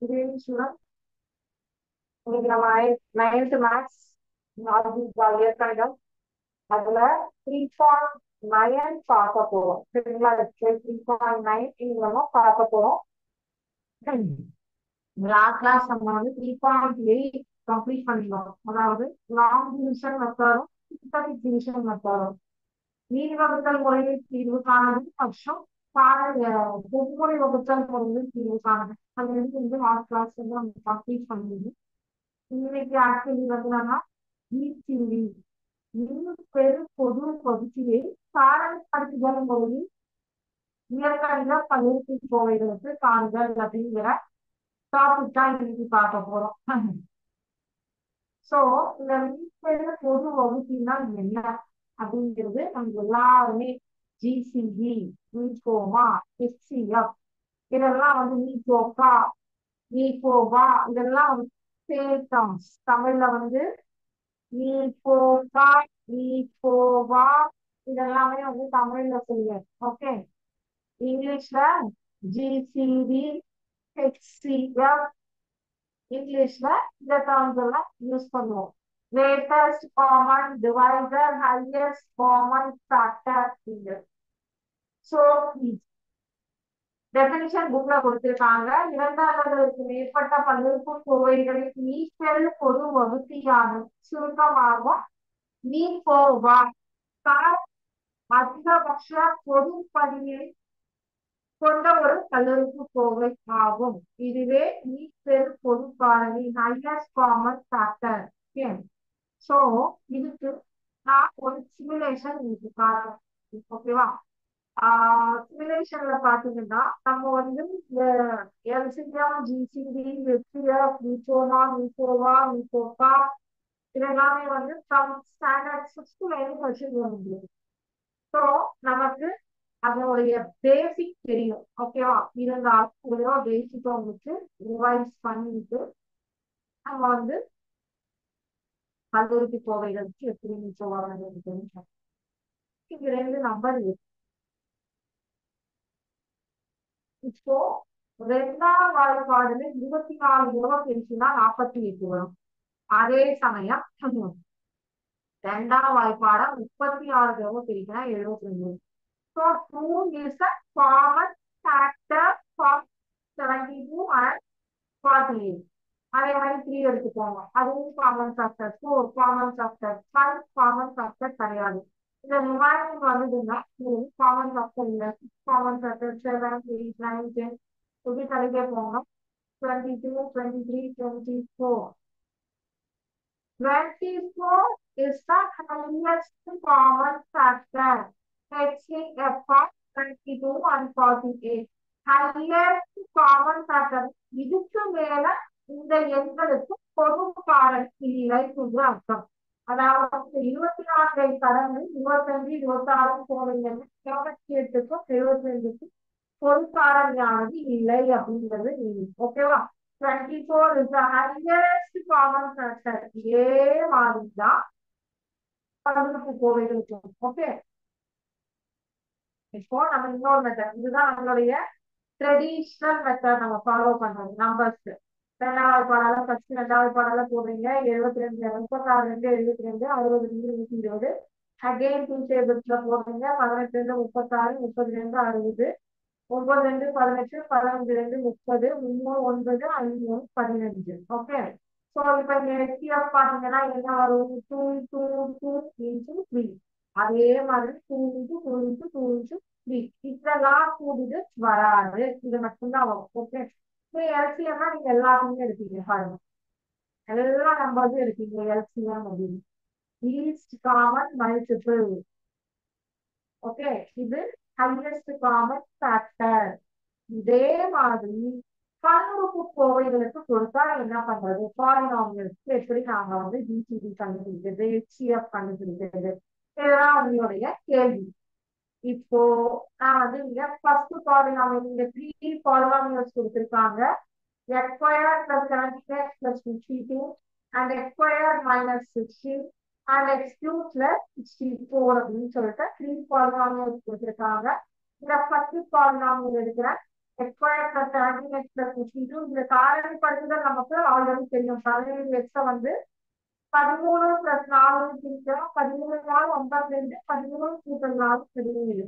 Good evening, students. இன்னைக்கு நம்ம ninth maths ஜாலியாக கணிதம் அதுல 3.9 பார்க்க போறோம். சரிங்களா? 3.9 இன்னைக்கு நம்ம பார்க்க போறோம். லாஸ்ட் கிளாஸ் நம்ம வந்து 3.8 கம்ப்ளீட் பண்ணிடுவோம். அதாவது லாங் டிவிஷன் மெத்தடும் சிஸ்டமிக் டிவிஷன் மெத்தடும் நீர் வகுத்தல் முறையில் தீர்வு காணது மற்றும் ஒவ்வொரு வகுத்தல் முறையில் தீர்வு காணது அது வந்து லாஸ்ட் கிளாஸ் வந்து நம்ம கம்ப்ளீட் பண்ணிடுவோம். இன்னைக்கு ஆக்சுவலி வந்து நம்ம நீர்த்திவி இன்னும் பெரு பொது பகுதியை காரணப்படுத்துதல் முறையில் இயற்கையில பயிற்சி கோவைகளுக்கு காண்கள் அப்படிங்கிற டாபிக் தான் இன்னைக்கு பார்க்க போறோம். சோ இந்த நீர்பெரு பொது வகுப்புனா என்ன அப்படிங்கிறது நம்ம எல்லாருமே ஜிசிபி, நீகோமா, எஸ்சிஎஃப் இதெல்லாம் வந்து நீகோகா, நீகோவா இதெல்லாம் வந்து டேர்ம்ஸ். தமிழ்ல வந்து நீகோகா, நீகோவா இதெல்லாமே வந்து தமிழ்ல சொல்லுவேன். ஓகே, இங்கிலீஷ்ல ஜிசிபி, ஹெச்சிஎஃப் இங்கிலீஷ்ல இந்த டேர்ம்ஸ் எல்லாம் யூஸ் பண்ணுவோம். greatest common divisor, highest common factor figure. So definition புக்ல கொடுத்திருக்காங்க. இரண்டாவதற்கு மேற்பட்ட பல்லுறுப்புக்கோவைகளின் மீப்பெரு பொது வகுத்தியானது சுருக்கமாக மீகோவா அதிகபட்ச பொது பதிவை கொண்ட ஒரு பல்லுறுப்புக்கோவை ஆகும். இதுவே மீப்பெரு பொது காரணி, ஹையஸ்ட் காமன் ஃபேக்டர். சோ இதுக்கு நான் ஒரு சிமுலேஷன் இதுக்கு காரணம். ஓகேவா? சிமுலேஷன்ல பாத்தீங்கன்னா நம்ம வந்து இந்த எல்சிஎம், ஜிசிடி, எஸ்சிஎஃப், நிகோமா, நிகோவா, நிகோகா இதெல்லாமே வந்து ஃப்ரம் ஸ்டாண்டர்ட் 6th வரைக்கும் படிச்சுட்டு வர முடியும். ஸோ நமக்கு அதனுடைய பேசிக் தெரியும். ஓகேவா? இருந்தாலும் ஒரு பேசிக்கா வந்துட்டு ரிவைஸ் பண்ணிட்டு நம்ம வந்து பல்லுறுப்புக்கோவைகளுக்கு எப்படி நிச்சயம் தெரியும். இது 2 நம்பர் இருக்கு. இப்போ 2ஆம் வாய்ப்பாடுல 24 தடவை பெருசுனா 48 வரும். அதே சமயம் 2ஆம் வாய்ப்பாட 36 தடவை பெருசுனா 72. So 2 is a common factor for 72 and 48. அதே மாதிரி 3 எடுத்துக்கோங்க. அதுவும் common factor. 4 common factor. 5 common factor கிடையாது. இந்த ரிமைனிங் வந்ததுன்னா காமன் ஃபேக்டர் இல்லை. காமன் ஃபேக்டர் 7, 8, 9, 10 இப்படி கழிக்க போங்க. 22, 23, 24. 24 is the highest common factor. HCF of 22 and 48. Highest common factor. இதுக்கு மேல இந்த எண்களுக்கு பொது காரணி இல்லை என்று அர்த்தம். அதாவது 24 கடந்து 25, 26 போவீங்க. 28க்கும் 72க்கும் பொது காரணியானது இல்லை அப்படிங்கிறது ஓகேவா? 24 is the highest common factor. இதே மாதிரிதான் பல்லுறுப்புக்கோவைகளுக்கு. ஓகே, இப்போ நம்ம இன்னொரு மெத்தட், இதுதான் நம்மளுடைய ட்ரெடிஷனல் மெத்தட் நம்ம ஃபாலோ பண்றது. நம்பர்ஸ் 2ஆவது பாடால ஃபர்ஸ்ட் 2ஆவது பாடால போடுறீங்க. 72, 36, 72, 62, 120. அகைன் 2 டேபிள்ஸ்ல போடுறீங்க. 18, 36, 32, 60. 9, 18, 15, 30, 3, 9, 5, 15. ஓகே, ஸோ இப்போ இங்க HCF பாத்தீங்கன்னா என்ன வரும்? 2 2 2 into 3. அதே மாதிரி 2 into 2 into 2 into 3. இதெல்லாம் 2 digits வராது. இது மட்டும்தான் வரும். ஓகே, எல்சிஎம்னா நீங்க எல்லாத்தையுமே எடுப்பீங்க. பாருங்க, எல்லா நம்பர்ஸும் எடுப்பீங்க. எல்சிஎம் அப்படின்னு லீஸ்ட் காமன் மல்டிபிள். ஓகே, இது ஹையஸ்ட் காமன் ஃபேக்டர். இதே மாதிரி பல்லுறுப்புக்கோவைகளுக்கு கொடுத்தா என்ன பண்றது? பாலினாமியல்ஸ்க்கு எப்படி நாங்க வந்து ஜிசிடி கண்டுபிடிக்கிறது, ஹெச்சிஎஃப் கண்டுபிடிக்கிறது, இதெல்லாம் உங்களுடைய கேள்வி. இப்போ நான் வந்து இங்க ஃபர்ஸ்ட் பாலினாமியல், இந்த 3 பாலினாமியல்ஸ் கொடுத்திருக்காங்க. x squared plus 7x plus 52 and x squared minus 16 and x cubed plus 64 அப்படின்னு சொல்லிட்டு 3 பாலினாமியல்ஸ் கொடுத்திருக்காங்க. இந்த ஃபர்ஸ்ட் பாலினாமியல் எடுக்கிறேன். x square plus 17x plus 52 இந்த காரணிப்படுத்துதல் நமக்கு ஆல்ரெடி தெரியும். 17x வந்து 13 plus 4 பிரிக்கிறோம். 13 4 52, 13 கூட்டல் 4 17.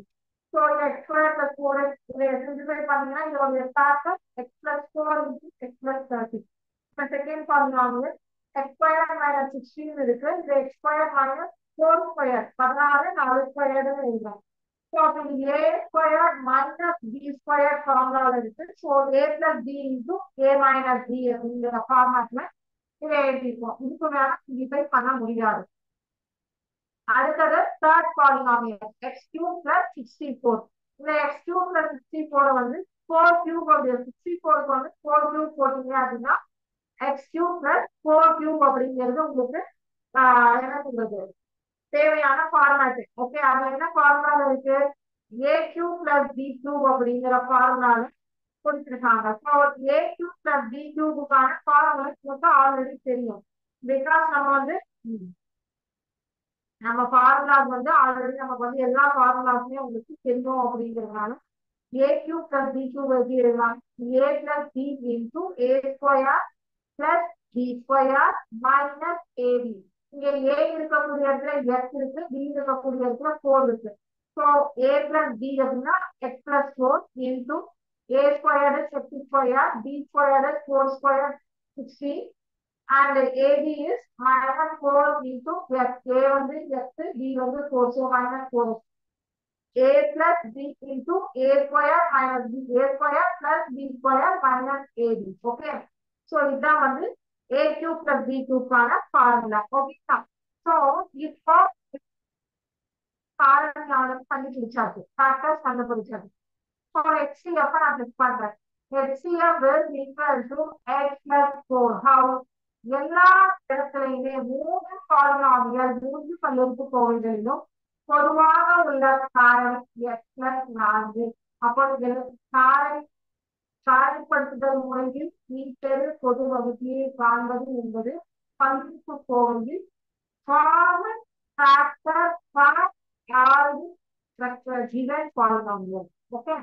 So x square plus 4x இதை சிம்பிளிஃபை பண்ணீங்கன்னா இதோடைய factor x plus 4 into x plus 30. இப்போ செகண்ட் ஃபார்முலாவில் x square minus 16 இருக்கு. இது x square minus 4 square 16 4 squared எழுதுறோம். ஸோ அப்போ a square minus b square ஃபார்முலாவில் இருக்கு. So a plus b into a minus b அப்படிங்கிற ஃபார்மேட்ல இதை எழுதிருக்கோம். இதுக்கு மேல சிம்பிளிஃபை பண்ண முடியாது. அடுத்தது third polynomial x cube plus 64. இந்த x cube plus 64 வந்து 4 cube அப்படி 64க்கு வந்து 4 cube போட்டீங்க அப்படின்னா x cube plus 4 cube அப்படிங்கிறது உங்களுக்கு என்ன சொல்றது தேவையான ஃபார்மேட். ஓகே, அது என்ன ஃபார்முலால இருக்கு? a cube plus b cube அப்படிங்கிற ஃபார்முலால கொடுத்துருக்காங்க. So a cube plus b cubeக்கான ஃபார்முலா நமக்கு ஆல்ரெடி தெரியும். பிகாஸ் நம்ம ஃபார்முலாஸ் வந்து ஆல்ரெடி நமக்கு வந்து எல்லா ஃபார்முலாஸுமே உங்களுக்கு தெரியும் அப்படிங்கிறதுனால a cube plus b cube எப்படி எழுதலாம்? a plus b into a square plus b square minus ab. இங்க a இருக்கக்கூடிய இடத்துல x இருக்கு, b இருக்கக்கூடிய இடத்துல 4 இருக்கு. ஸோ a plus b அப்படின்னா x plus 4 into a squared is x squared, b squared is 4 squared 60, and ab is minus 4 into x. a வந்து x, b வந்து 4, so minus 4. a plus b into a square minus b, a square plus b square minus ab. Okay, so இதான் வந்து a cube plus b cube கான formula. ஓகேங்களா? So இப்போ காரணம் கண்டுபிடிச்சாச்சு, factors கண்டுபிடிச்சாச்சு. So HCF நான் பிக் பண்றேன். HCF is equal to x plus 4. How? எல்லா இடத்துலையுமே 3 பாலினாமியல் 3 பல்லுறுப்புக்கோவைகளிலும் பொதுவாக உள்ள காரணி x plus 4. அப்போ காரணிப்படுத்துதல் முறையில் மீட்டெரு பொது வகுதியை காண்பது என்பது பல்லுறுப்புக்கோவையில் common factor for all structure given polynomial. Okay,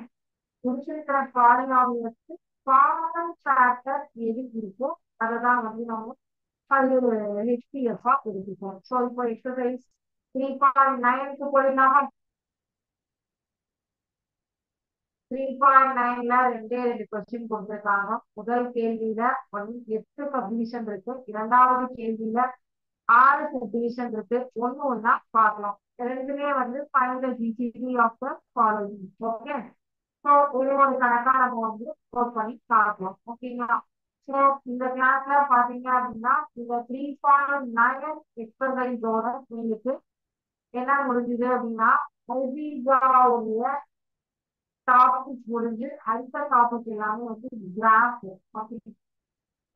முடிச்சிருக்கிற பாலினாமியலுக்கு காமன் ஃபேக்டர் எது இருக்கோ அதை தான் வந்து நம்ம HCF கொடுத்துருக்கோம். ஸோ இப்போ எக்ஸசைஸ் 3.9க்கு போயிடலாமா? 3.9ல 2 கொஸ்டின் கொடுத்துருக்காங்க. முதல் கேள்வியில வந்து 8 சப்டிவிஷன் இருக்கு, இரண்டாவது கேள்வியில 6 சப்டிவிஷன் இருக்கு. ஒண்ணு ஒண்ணா பார்க்கலாம். ரெண்டுமே வந்து find the GCD of the following. Okay, so ஒரு கணக்கா நம்ம வந்து ஒர்க் பண்ணி பார்க்கலாம். ஓகேங்களா? ஸோ இந்த கிளாஸ்ல பாத்தீங்க அப்படின்னா இந்த 3.9 எக்ஸசைஸோட உங்களுக்கு என்ன முடிஞ்சுது அப்படின்னா அல்ஜீப்ராவுடைய டாபிக் முடிஞ்சு அடுத்த டாபிக் எல்லாமே வந்து கிராஃப். ஓகே,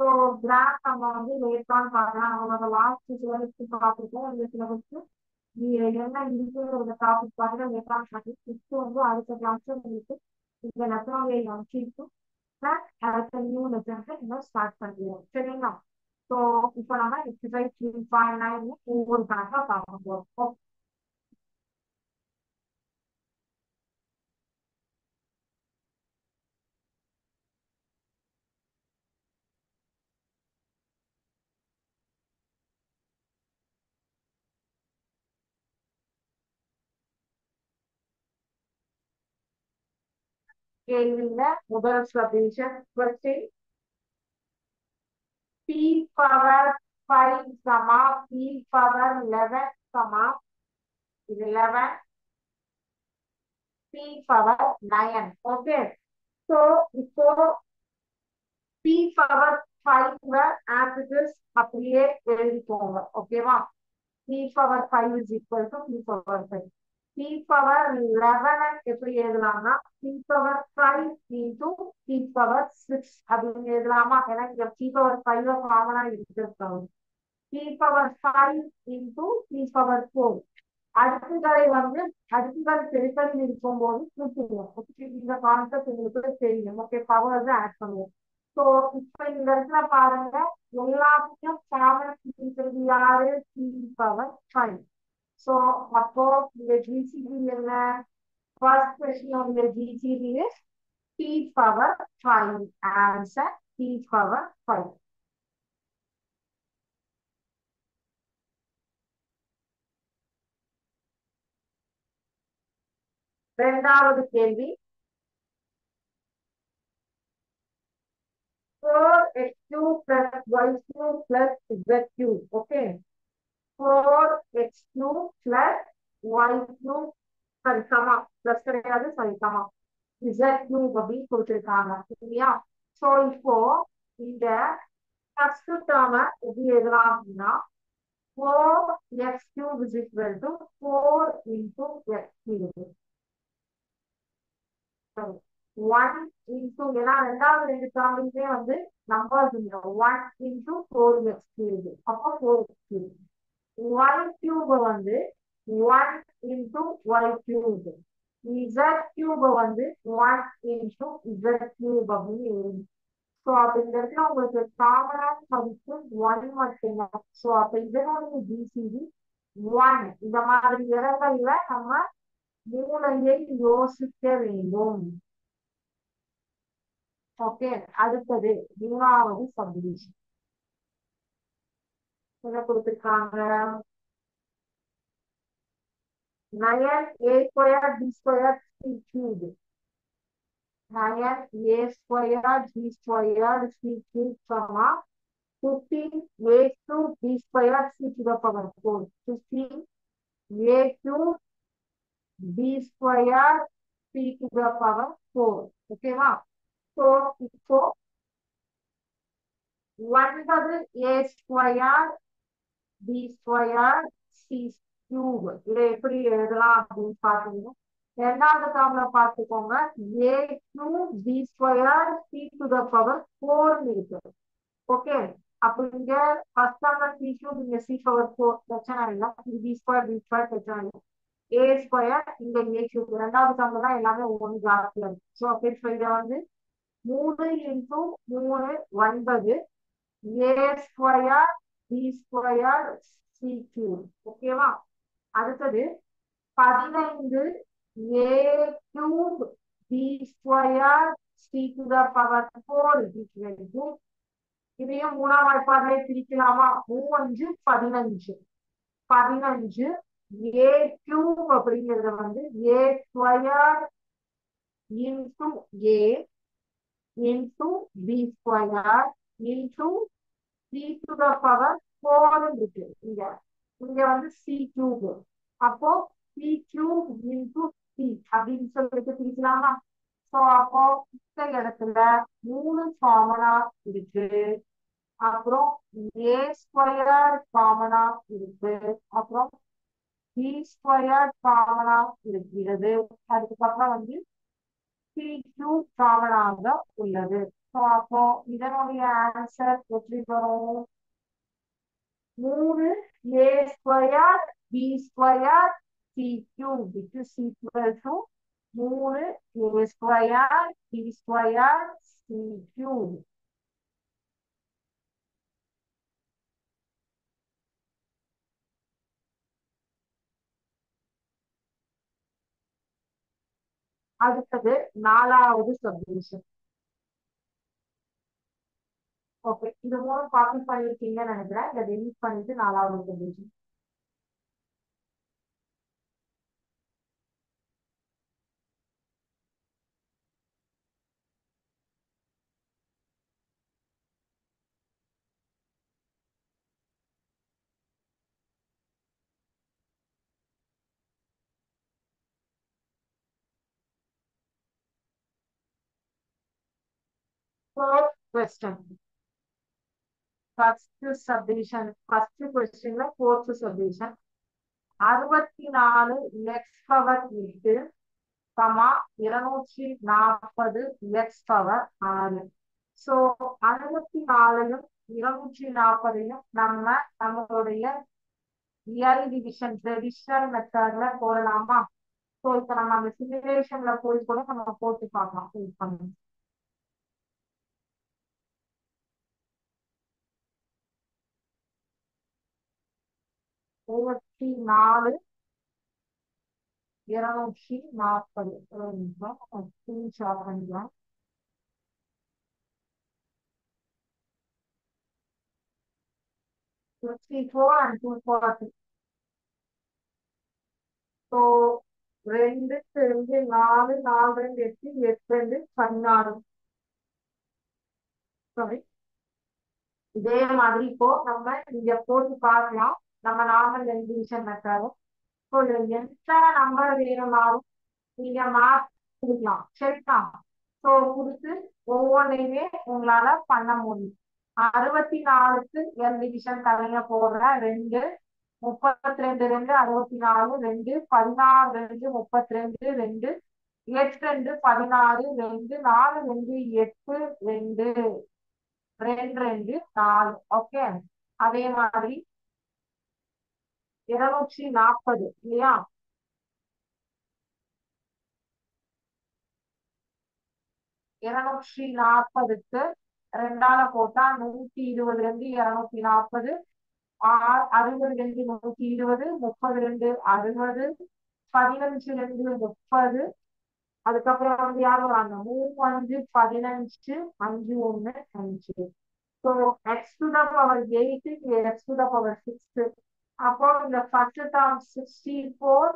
ஸோ கிராஃப் நம்ம வந்து லேட்டான்னு பார்க்கலாம். நம்மளோட லாஸ்ட் சிலபஸ்க்கு பார்த்துருக்கோம். இந்த சிலபஸ்க்கு என்ன இருக்குங்கிற டாபிக் பார்த்துட்டு லேட்டான்னு பார்த்து இப்போ வந்து அடுத்த கிளாஸ்ல உங்களுக்கு இந்த லெசனோடைய அனுப்பிச்சிருக்கும். அடுத்த நியூ லெசன்ஸை இன்னும் ஸ்டார்ட் பண்ணிடுவோம். சரிங்களா? ஸோ இப்போ நம்ம எக்ஸசைஸ் 3.9 ஒவ்வொரு கணக்கா பார்க்க போறோம். கேள்வியில முதல் சப்டிவிஷன் கொஸ்டின் p power 5 சமா p power 11 சமா இது 11 p power 9. ஓகே, ஸோ இப்போ p power 5 as it is அப்படியே எழுதிக்கோங்க. ஓகேவா? p power 5 is equal to p power 5. p power 11 எப்படி எழுதலாம்னா p power 5 into p power 6 அப்படின்னு எழுதலாமா? ஏன்னா இங்க p power 5 காமனா எடுத்துருக்காங்க. p power 5 into p power 4. அடுக்குகளை வந்து அடுக்குகள் பெருக்கல் இருக்கும்போது கூட்டுவோம். இந்த கான்செப்ட் உங்களுக்கு தெரியும். ஓகே, பவர் தான் ஆட் பண்ணுவோம். ஸோ இப்ப இந்த இடத்துல பாருங்க, எல்லாத்துக்கும் காமன் யாரு? p power 5. ஸோ அப்போ இந்த GCD என்ன? ஃபர்ஸ்ட் கொஸ்டின் உங்க GCD is p t power 5 answer t power 5. இரண்டாவது கேள்வி 4x3 plus y3 plus z3. Okay. 4x3 plus y3 சரி சமா பிளஸ் கிடையாது சரி சமா z3 அப்படின்னு கொடுத்திருக்காங்க இல்லையா? சோ இப்போ இந்த ஃபர்ஸ்ட் டேர்ம் எப்படி எழுதலாம் அப்படின்னா 4x cube is equal to 4 into x cube. சரி 1 into ஏன்னா ரெண்டாவது ரெண்டு டேர்ம்லயுமே வந்து நம்பர்ஸ் இல்லை 1 into 4x cube அப்போ 4x cube. y cube வந்து 1 into y cube. z cube வந்து 1 into z cube அப்படின்னு எழுதும். ஸோ அப்ப இந்த இடத்துல உங்களுக்கு காமனான மதிப்பு 1 மட்டும்தான். ஸோ அப்ப இதனுடைய ஜிசிடி 1. இந்த மாதிரி இடங்கள்ல நம்ம மூளையை யோசிக்க வேண்டும். ஓகே, அடுத்தது மூணாவது சப்டிவிஷன் என்ன கொடுத்திருக்காங்க? 9a square b square c cube. 9a square b square c cube comma 15a cube b square c to the power 4. 15a cube b square c to the power 4. ஓகேவா? So இப்போ 9a square b square c cube இதை எப்படி எழுதலாம் அப்படின்னு பாத்தீங்கன்னா இரண்டாவது டேர்ம்ல பாத்துக்கோங்க a cube b square c to the power 4 இருக்கு. ஓகே, அப்ப இங்க ஃபர்ஸ்ட் டேர்ம்ல c cube இங்க c power 4 பிரச்சனை இல்லை. இது b square பிரச்சனை இல்லை. a square இங்க a cube இரண்டாவது டேர்ம்ல தான் எல்லாமே ஒன்று ஜாஸ்தியா இருக்கு. ஸோ அப்படி இதை வந்து 3 into 3 9 a square b square c cube. ஓகேவா? அடுத்தது 15 a cube b square c to the power 4 இதையும் மூணாம் வாய்ப்பாடுல பிரிக்கலாமா? 3 15 15 a cube அப்படிங்கிறத வந்து a square into a into b square into c to the power 4 இருக்கு. இங்க வந்து c cube. அப்போ c cube into c அப்படின்னு சொல்லிட்டு பிரிக்கலாமா? சோ அப்போ இந்த இடத்துல 3 காமனா இருக்கு. அப்புறம் a ஸ்கொயர் காமனா இருக்கு. அப்புறம் b ஸ்கொயர் காமனா இருக்கிறது. அதுக்கப்புறம் வந்து c cube காமனாக உள்ளது. ஸோ அப்போ இதனுடைய ஆன்சர் எப்படி வரும்? 3 a square b square c cube which is equal to 3 a square b square c cube. அடுத்தது நாலாவது சப்டிவிஷன். ஓகே, இது மூலம் காப்பி பண்ணிருக்கீங்கன்னு நினைக்கிறேன். இதை டெலீட் பண்ணிட்டு நாலாவது subdivision. Fourth question. First subdivision. First question la fourth subdivision. 64 x power 8 comma 240 x power 6. So 64யும் 240யும் நம்மளுடைய ரியல் டிவிஷன் ட்ரெடிஷனல் மெத்தட்ல போடலாமா? சோ இப்ப நம்ம அந்த சிமுலேஷன்ல போய் கூட நம்ம போட்டு பார்க்கலாம். 64 240 ஸ்கிரீன்ஷாட் பண்ணிக்கலாம். 64 and 240. ஸோ ரெண்டு ரெண்டு நாலு நாலு ரெண்டு எட்டு எட்டு ரெண்டு 16. சாரி, இதே மாதிரி இப்போ நம்ம இங்க போட்டு பார்க்கலாம். நம்ம நார்மல் எலிமினேஷன் மெத்தட். ஸோ எந்த நம்பர் வேணும்னாலும் நீங்க மார்க் கொடுக்கலாம். சரிங்களா? ஸோ கொடுத்து ஒவ்வொன்றையுமே உங்களால பண்ண முடியும். 64க்கு எல் டிவிஷன் தலைங்க போடுற 2, 32 2 64 2 16 2 32 2 8 2 16 2 4 2 8 2 2 2 4. ஓகே, அதே மாதிரி 240 இல்லையா? 240க்கு 2ஆல போட்டா 120 240 62 120 32 60 15 30. அதுக்கப்புறம் வந்து யார் வராங்க? 3 5 15 5 1 5. So X to the power 8 X to the power 6. அப்போ இந்த first term 64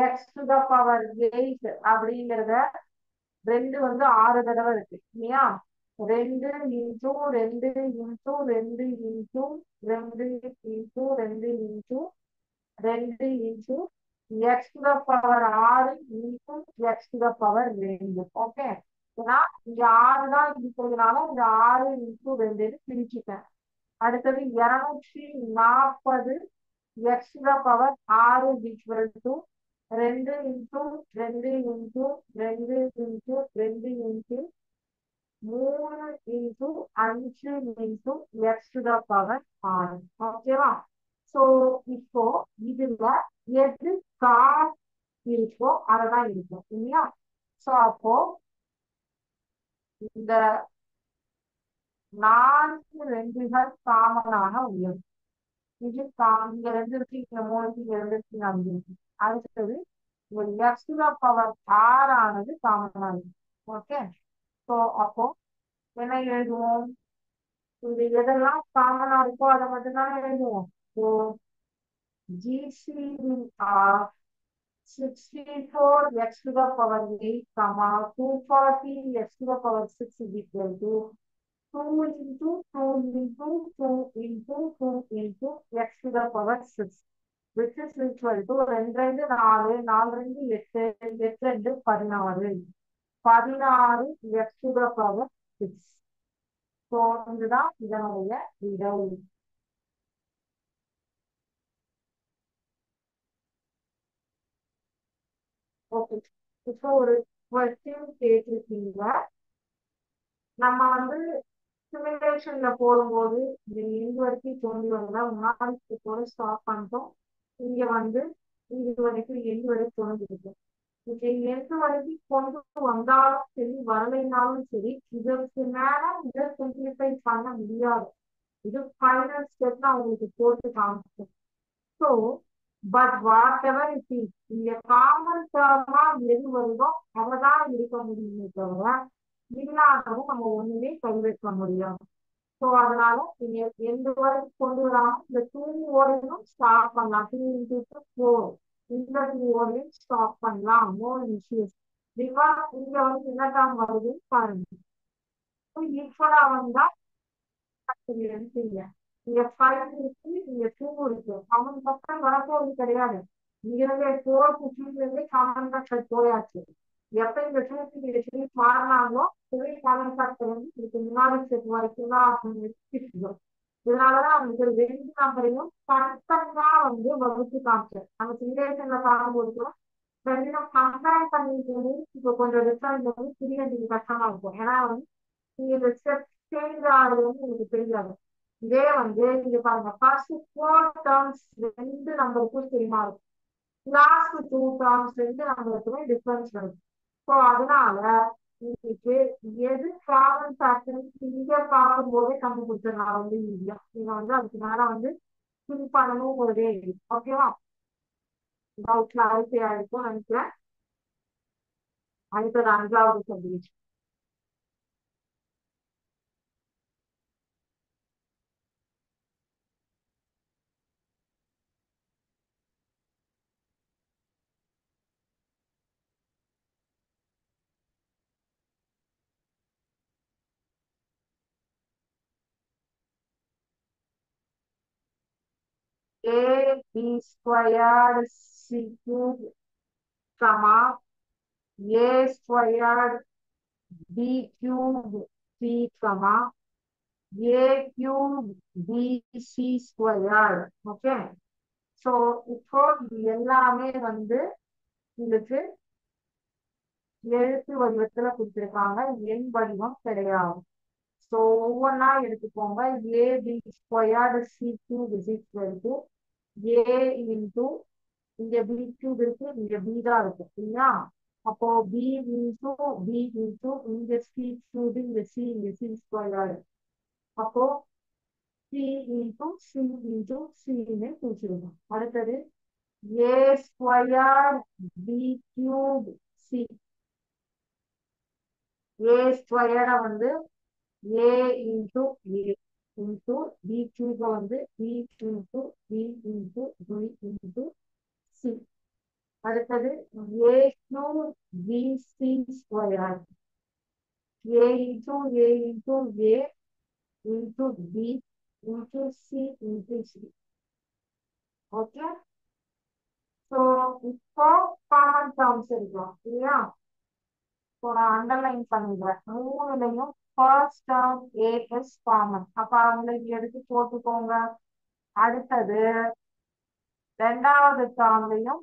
X to the power 8 அப்படிங்கிறத 2 வந்து 6 தடவை இருக்கு இல்லையா? 2 into 2 into 2 into 2 into 2 into 2 into X to the power 6 into X to the power 2. Okay, ஏன்னா இங்க 6 தான் இருக்கிறதுனால இந்த 6 இன்டூ 2 பிரிச்சுட்டேன். அடுத்தது 240 X to the power 6 equal to 2 into 2 into 2 into 2 into 3 into 5 into X to the power 6. ஓகேவா? So இப்போ இதுல எது காஸ் இருக்கோ அததான் இருக்கும் இல்லையா? ஸோ அப்போ இந்த 4 2கள் காமனாக உள்ளது. இது இங்க 2 இருக்கு, இங்க 3 இருக்கு, இங்க 2 இருக்கு, 5 இருக்கு. அடுத்தது எக்ஸ் டு த பவர் 6 ஆனது காமனா இருக்கு. ஓகே, ஸோ அப்போ என்ன எழுதுவோம்? இது எதெல்லாம் காமனா இருக்கோ அதை மட்டும்தான் எழுதுவோம். So GCD of 64 x to the power 8, 240 x to the power 6 is equal to 2 into 2 into 2 into 2 into x to the power 6, which is equal to 2 2 4 4 2 8 8 2 16 16 x to the power 6. So இதுதான் இதனுடைய விடை. Okay, இப்போ ஒரு question கேட்டிருக்கீங்க. நம்ம வந்து சிமுலேஷன்ல போடும்போது இந்த எண்டு வரைக்கும் கொண்டு வந்தா முன்னாடி போல ஸ்டாப் பண்ணிட்டோம். இங்க வந்து இது வரைக்கும் எண்டு வரைக்கும் தோன்றிருக்கு. இங்க எண்டு வரைக்கும் கொண்டு வந்தாலும் சரி வரலைனாலும் சரி இதற்கு மேல இதை சிம்பிளிஃபை பண்ண முடியாது. இது ஃபைனல் ஸ்டெப் நான் உங்களுக்கு போட்டு காமிச்சேன். So but what ever it is, இங்க காமன் டேர்மா எது வருதோ அவதான் இருக்க முடியுமே தவிர இல்லாதவும் நம்ம ஒண்ணுமே கைவிட முடியாது. ஸோ அதனால நீங்க எந்த வரைக்கும் கொண்டு வராம இந்த 2 ஓடையும் ஸ்டாப் பண்ணலாம். 3 into 4 இந்த 2 ஓடையும் ஸ்டாப் பண்ணலாம். No issues. பிகாஸ் இங்க வந்து என்ன டேர்ம் வருதுன்னு பாருங்க. ஈக்குவலா வந்தா எடுத்தீங்க. இங்க 5 இருக்கு, இங்க 2 இருக்கு. காமன் ஃபேக்டர் வரப்போறது கிடையாது. இங்கிருந்து 4 15 காமன் ஃபேக்டர் போயாச்சு. எப்ப இந்த 2 மாறினாங்களோ 3 காமன் ஃபேக்டர் வந்து இதுக்கு முன்னாடி செட் வரைக்கும் தான். இதனாலதான் அவங்களுக்கு 2 நம்பரையும் தனித்தனியா வந்து வகுத்து காமிச்சேன். அந்த சிமுலேஷன்ல பார்க்கும்போது கூட ரெண்டும் கம்பேர் பண்ணிட்டு இப்போ கொஞ்சம் டிஃபரெண்ட் வந்து புரியறதுக்கு கஷ்டமா இருக்கும். ஏன்னா வந்து நீங்க ஸ்டெப் சேஞ்ச் ஆகுறது வந்து உங்களுக்கு தெரியாது. இதே வந்து நீங்க பாருங்க, ஃபர்ஸ்ட் 4 டேர்ம்ஸ் 2 நம்பருக்கும் தெரியுமா இருக்கும். லாஸ்ட் 2 டேர்ம்ஸ் 2 நம்பருக்குமே டிஃபரன்ஸ் வரும். ஸோ அதனால உங்களுக்கு எது காமன் ஃபேக்டர் இங்க பார்க்கும்போதே கண்டுபிடிச்சிடலாம் வந்து ஈஸியா. நீங்க வந்து அதுக்கு மேல வந்து திங்க் பண்ணணும் போதே. ஓகேவா? டவுட் கிளாரிஃபை ஆயிருக்கும் நினைக்கிறேன். அடுத்தது 5வது subdivision. ab squared c cube comma a squared b cube c comma a cube bc squared. Okay, so இப்போ இது எல்லாமே வந்து உங்களுக்கு எழுத்து வடிவத்துல கொடுத்திருக்காங்க, எண் வடிவம் கிடையாது. ஸோ ஒவ்வொன்றா எடுத்துக்கோங்க. A b squared c cube is equal to a into இங்க பி கியூப் இருக்கு, இங்க பி தான் இருக்கு இல்லையா? அப்போ பி இன்டூ இங்க சி கியூப், இங்க சி ஸ்கொயர்டு. அப்போ சி இன்டூ சின்னு குறிச்சிருக்கோம். அடுத்தது a square b cube c. A ஸ்கொயர வந்து a into a into b கியூப வந்து b into B into B into c. அடுத்தது a cube b c square. A into a into a into B into C into C. Okay, so இப்போ common terms எடுக்கலாம் இல்லையா? So நான் underline பண்ணிடுறேன். மூணுலையும் first term A is common. அப்ப அவங்களுக்கு எடுத்து போட்டுக்கோங்க. அடுத்தது ரெண்டாவது டேர்ம்லையும்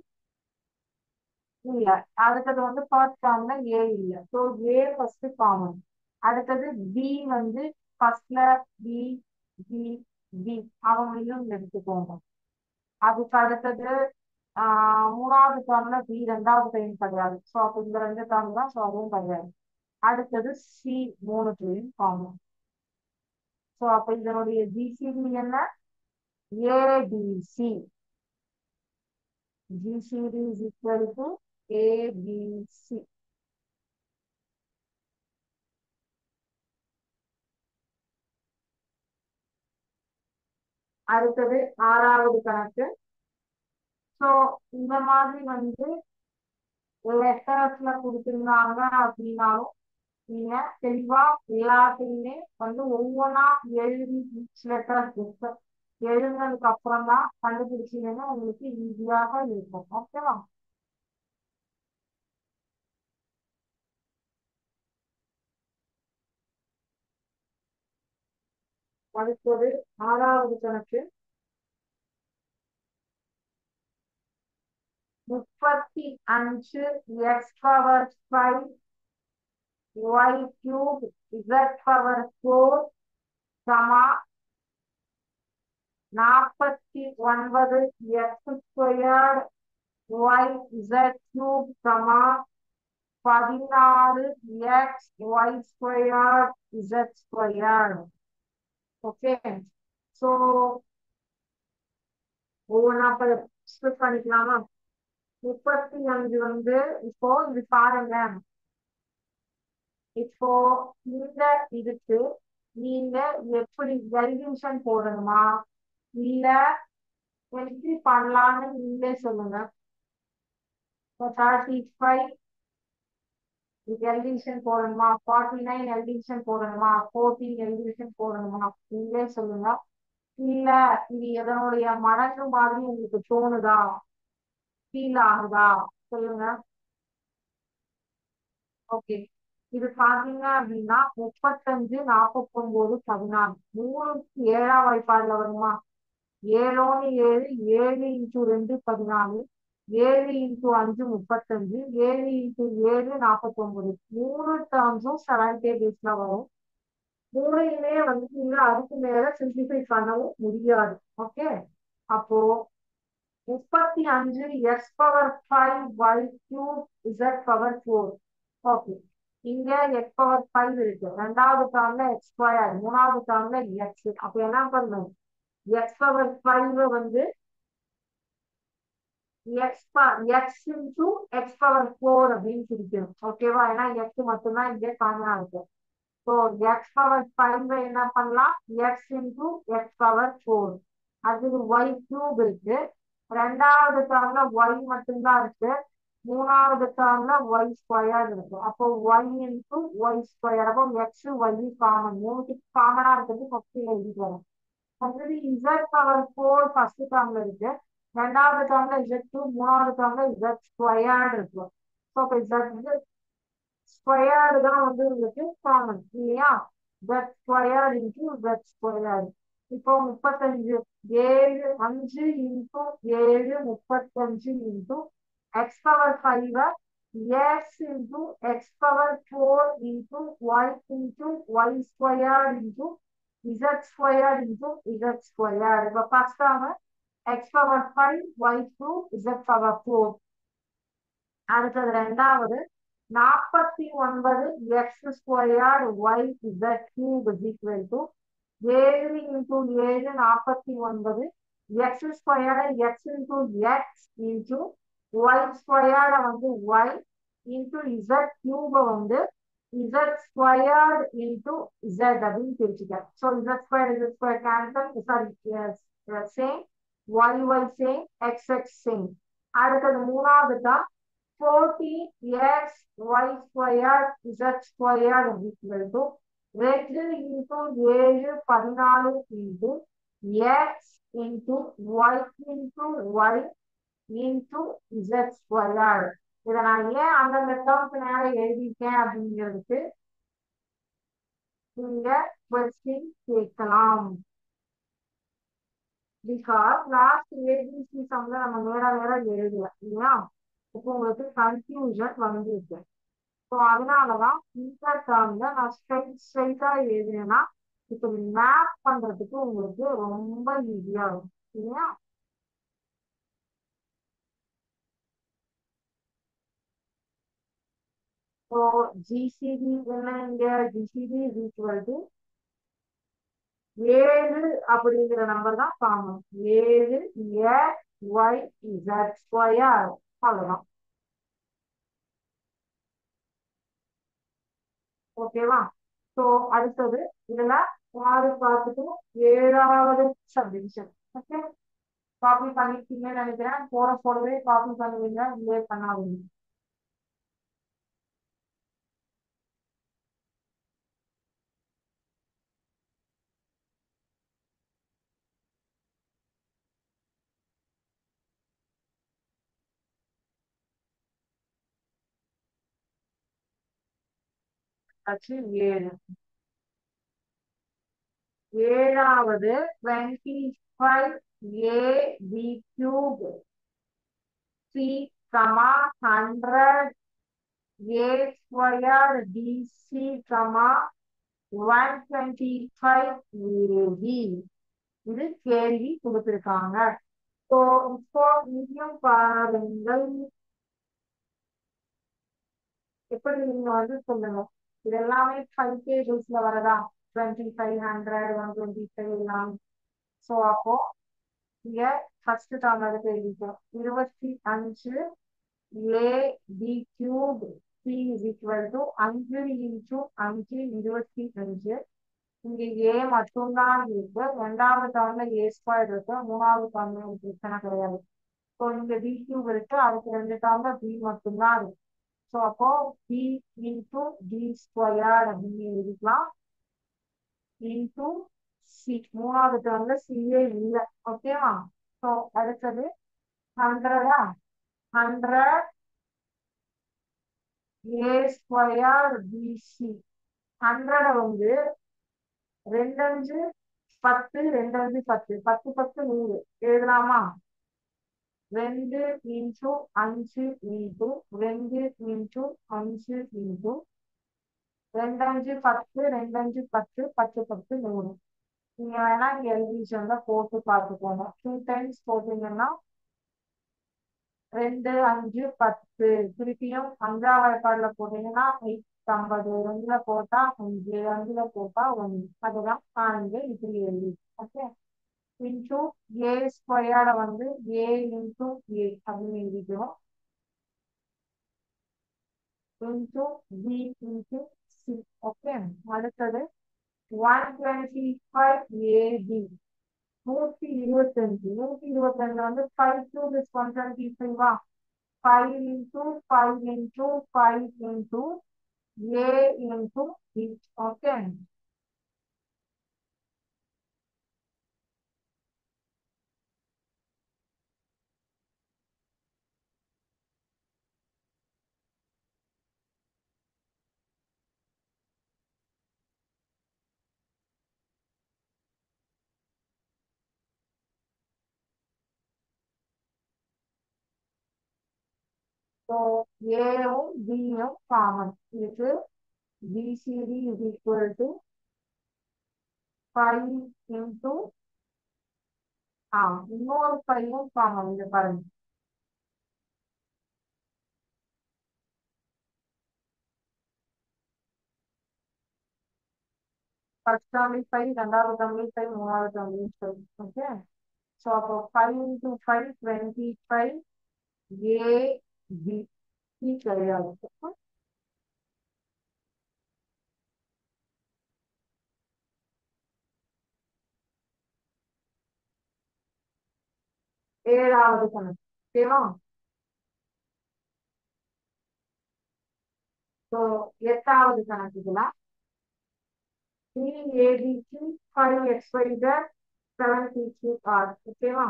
இல்ல, அடுத்தது வந்து ஃபர்ஸ்ட் டேர்ம்ல ஏ இல்ல, ஸோ ஏ ஃபர்ஸ்ட் காமன். அடுத்தது பி வந்து ஃபர்ஸ்ட்ல பி பி பி அவங்களையும் எடுத்துக்கோங்க. அதுக்கு அடுத்தது மூணாவது டேர்ம்ல பி ரெண்டாவது டைம் கிடையாது, ஸோ அப்போ இந்த ரெண்டு டேர்ம் தான், ஸோ அதுவும் கிடையாது. அடுத்தது சி மூணுத்தையும் காமன். ஸோ அப்ப இதனுடைய ஜிசிடி என்ன? ABC. GCD is equal to ABC. அடுத்தது ஆறாவது கணக்கு. ஸோ இந்த மாதிரி வந்து லெட்டர்ஸ்ல கொடுத்திருந்தாங்க அப்படின்னாலும் நீங்க தெளிவா எல்லாத்தையுமே வந்து ஒவ்வொன்றா எழுதி லெட்டர்ஸ் எழுதுனதுக்கு அப்புறம் தான் கண்டுபிடிச்சீங்கன்னா உங்களுக்கு ஈஸியாக இருக்கும். ஓகேவா? அடுத்தது ஆறாவது கணக்கு. 35 X power 5 y cube z power 4 சமா 49 X square y z cube சமா 16 X y square z square. Okay, so ஒவ்வொன்றா ஸ்பிளிட் பண்ணிக்கலாமா? 35 வந்து இப்போ இது பாருங்க. இப்போ இந்த இதுக்கு நீங்க எப்படி டெரிவேஷன் போடணுமா இல்ல எப்படி பண்ணலாம்னு நீங்களே சொல்லுங்க. 35 எலிவேஷன் போடணுமா, 49 எலிவேஷன் போடணுமா, 14 எலிவேஷன் போடணுமா, நீங்களே சொல்லுங்க. இல்ல இது எதனுடைய மடங்கு மாதிரி உங்களுக்கு தோணுதா, ஃபீல் ஆகுதா சொல்லுங்க. ஓகே, இது பாத்தீங்க அப்படின்னா 35 49 16 மூணுக்கு 7ஆம் வாய்ப்பாடுல வருமா? 7 7 7 இன்டூ 2 14 7 இன்டூ 5 35 7 இன்டூ 7 49 மூணு டேர்ம்ஸும் செவன்டே பேஸ்ல வரும். மூணையுமே வந்து நீங்க அதுக்கு மேல சிம்பிளிஃபை பண்ணவும் முடியாது. ஓகே, அப்போ 35 X power 5 y cube z power 4. Okay, இங்க எக்ஸ் பவர் 5 இருக்கு, ரெண்டாவது டேர்ம்ல எக்ஸ் ஸ்கொயர், மூணாவது டேர்ம்ல எக்ஸ். அப்ப என்ன பண்ணணும்? எக்ஸ் பவர் 5 வந்து எக்ஸ் இன்டூ எக்ஸ் பவர் 4 அப்படின்னு பிரிக்கணும். ஓகேவா? ஏன்னா எக்ஸ் மட்டும்தான் இங்கே காமனா இருக்கு. ஸோ எக்ஸ் பவர் 5 என்ன பண்ணலாம்? X into X power 4. அது ஒய் கியூப் இருக்கு, ரெண்டாவது டேர்ம்ல ஒய் மட்டும்தான் இருக்கு, மூணாவது டேர்ம்ல ஒய் ஸ்கொயர் இருக்கு. அப்போ ஒய் இன்டூ ஒய் ஸ்கொயர். அப்போ எக்ஸ் ஒய் காமன், மூணுக்கு காமனா இருக்கிறது ஃபர்ஸ்ட் எழுதிட்டு வரும். அடுத்தது இசட் பவர் ஃபோர் ஃபர்ஸ்ட் டேர்ம்ல இருக்கு, ரெண்டாவது டேர்ம்ல இசட் டூ, மூணாவது டேர்ம்ல இசட் ஸ்கொயர்டு இருக்கு. ஸோ இப்போ இசட் ஸ்கொயர்டு தான் வந்து உங்களுக்கு காமன் இல்லையா? Z squared into Z squared. இப்போ 35 7 5 into 7 35 into X power 5 x into x power 4 into y into y squared into z squared into z squared. இப்போ first term x power 5 y cube z power 4. அடுத்தது ரெண்டாவது 49 x squared y z cube is equal to 7 into 7 49 x squared x into x into y squared வந்து y into z cube வந்து z squared into z அப்படின்னு பிரிச்சுக்கலாம். So z squared cancel, sorry, yes, same, y same, x same. அடுத்தது மூணாவது தான் 40x y squared z squared equal to 2 into 7 14 into x into y into y into z squared. இதை நான் ஏன் அந்த மெத்தட்க்கு நேரம் எழுதியிருக்கேன் அப்படிங்கிறதுக்கு நீங்க கொஸ்டின் கேட்கலாம். பிகாஸ் லாஸ்ட் ஏபிசி சம்ல நம்ம நேர எழுதல இல்லையா? இப்போ உங்களுக்கு கன்ஃபியூஷன் வந்துருக்கு. ஸோ அதனாலதான் இந்த டேர்ம்ல நான் ஸ்ட்ரைட்டா எழுதினேன்னா இப்போ மேப் பண்றதுக்கு உங்களுக்கு ரொம்ப ஈஸியா இருக்கும் இல்லையா? So GCD என்ன இங்க GCD is equal to 7 அப்படிங்கிற நம்பர் தான் common. 7 x y z square அவ்வளவுதான். ஓகேவா? ஸோ அடுத்தது இதுல 6 பார்த்துட்டு 7வது சப்டிவிஷன். ஓகே, காப்பி பண்ணிருக்கீங்கன்னு நினைக்கிறேன். போடவே காப்பி பண்ணுவீங்க, இல்லே பண்ணாதீங்க. ஆச்சு 7. 7வது 25 ab cube c, 100 a squared bc, 125 ab. இது கேள்வி கொடுத்திருக்காங்க. இப்போ இங்கேயும் பாருங்கள், எப்படி நீங்க வந்து சொல்லுங்க. இது எல்லாமே 5 டேபிள்ஸ்ல வரதா? 25 100 125 எல்லாம். ஸோ அப்போ இங்க ஃபர்ஸ்ட் டேர்ம் எடுத்து எழுதிட்டோம். 25 a b cube c is equal to 5 into 5 25. இங்க a மட்டும்தான் இருக்கு. ரெண்டாவது டேர்ம்ல a ஸ்கொயர் இருக்கு, மூணாவது டேர்ம்ல பிரச்சனை கிடையாது. ஸோ இங்க b cube இருக்கு, அதுக்கு ரெண்டு டேர்ம்ல b மட்டும்தான் இருக்கு. ஸோ அப்போ b into d ஸ்கொயர் அப்படின்னு எழுதிக்கலாம். இன்டூ சி, மூணாவது டேர்ம்ல சிஏ இல்லை. ஓகேவா? ஸோ அடுத்தது 100 100 a ஸ்கொயர் பிசி. 100 வந்து 2 5 10 2 5 10 10 100 எழுதலாமா? 2 into 5 into 2 into 5 into 2 5 10 2 10 10 10 100. நீங்க வேணா இங்க எல்விஷன்ல போட்டு பார்த்துக்கோங்க. 2 டைம்ஸ் போட்டீங்கன்னா 2 5 10. திருப்பியும் 5ஆம் வாய்ப்பாடுல போட்டீங்கன்னா 50. 2ல போட்டா 5, 2ல போட்டா 1. அதுதான் இங்க இப்படி எழுதி. ஓகே, இன்டூ ஏ ஸ்கொயர்ட வந்து a இன்டூ a அப்படின்னு எழுதிக்கிறோம். Into b into C. Okay, அடுத்தது 125 ab 125. 125 வந்து 5 cube is 125. 5 into 5 into 5 into a into b. Okay, so ஏவும் பியும் காமன் இதுக்கு GCD is equal to 5 into இன்னொரு 5 காமன் இது பாருங்க. ஃபர்ஸ்ட் டேர்ம்ல 5, ரெண்டாவது டேர்ம்ல 5, மூணாவது டேர்ம்ல 5. ஓகே. ஸோ அப்போ 5 இன்டூ 5 25 ஏ பி சி கிடையாது. ஏழாவது கணக்கு. ஓகேவா? ஸோ எட்டாவது கணக்குல 3ABC 5XYZ 7PQR. ஓகேவா?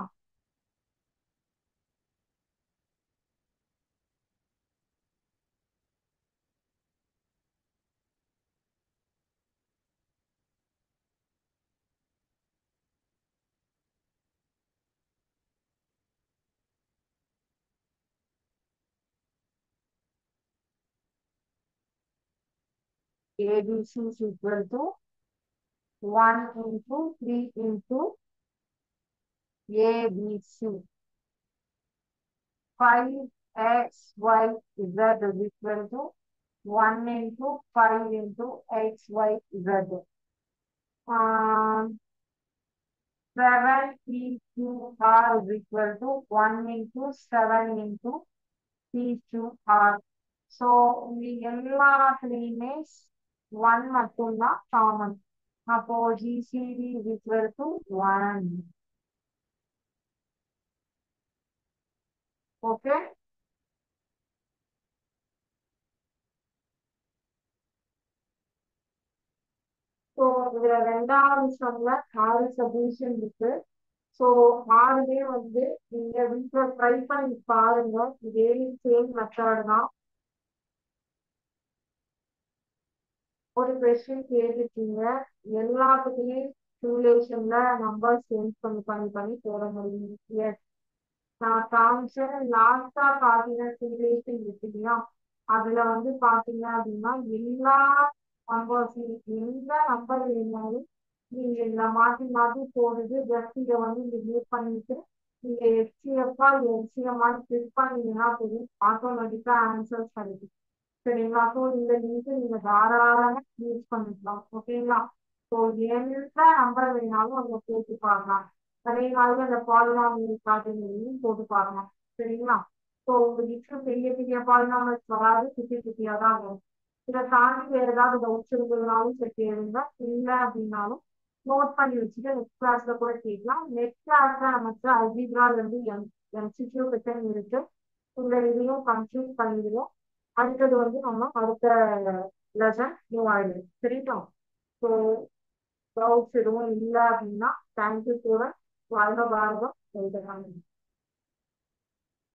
ABC is equal to 1 into 3 into ABC. 5XYZ is equal to 1 into 5 into XYZ. 7PQR is equal to 1 into 7 into PQR. So இங்க எல்லாத்துலயுமே 1 மட்டும்தான் காமன். அப்போ GCD is equal to 1. Okay. So இதுல ரெண்டாவது சம்ல 6 subdivision இருக்கு. So 6மே வந்து நீங்க வீட்டுல ட்ரை பண்ணி பாருங்க. இதே சேம் மெத்தட் தான். ஒரு கொஸ்டின் கேட்டுருக்கீங்க, எல்லாத்துக்குமே சிமுலேஷன்ல நம்பர் சேஞ்ச் பண்ணி போட முடியும். எஸ், நான் காமிச்சேன். லாஸ்டா பாத்தீங்கன்னா சிமுலேஷன் இருக்குங்களா, அதுல வந்து பாத்தீங்க அப்படின்னா எல்லா நம்பர்ஸ் எந்த நம்பர் இருந்தாலும் நீங்க இந்த மாத்தி மாத்தி போடுறது. ஜஸ்ட் இதை வந்து நீங்க யூஸ் பண்ணிட்டு நீங்க எஃப்சிஎஃப்ஆ எஃப்சிஎம் கிளிக் பண்ணீங்கன்னா போதும், ஆட்டோமேட்டிக்கா ஆன்சர்ஸ் கிடைக்கும். சரிங்களா? ஸோ இந்த லிங்க் நீங்க தாராளமா யூஸ் பண்ணிக்கலாம். ஓகேங்களா? ஸோ எந்த நம்பர் வேணாலும் அங்க போட்டு பார்க்கலாம். அதே மாதிரி அந்த பாலினாமியல் காட்டுங்களையும் போட்டு பார்க்கலாம். சரிங்களா? ஸோ உங்களுக்கு பெரிய பெரிய பாலினாமியல்ஸ் வராது, குட்டி குட்டியா தான் வரும். இதை தாண்டி வேற ஏதாவது டவுட்ஸ் இருந்ததுனாலும் சரி கேளுங்க. இல்லை அப்படின்னாலும் நோட் பண்ணி வச்சுட்டு நெக்ஸ்ட் கிளாஸ்ல கூட கேட்கலாம். நெக்ஸ்ட் கிளாஸ்ல நமக்கு அல்ஜிப்ரால இருந்து எம்சிக்யூ பெட்டர் இருக்கு. இந்த இதையும் கம்ப்ளீட் பண்ணிடுவோம். அடுத்தது வந்து நம்ம அடுத்த லெசன் மூவ் ஆயிடுது. சரிங்களா? ஸோ டவுட்ஸ் எதுவும் இல்லை அப்படின்னா தேங்க்யூ கூட வாழ்க பாரதம் எழுதுறாங்க.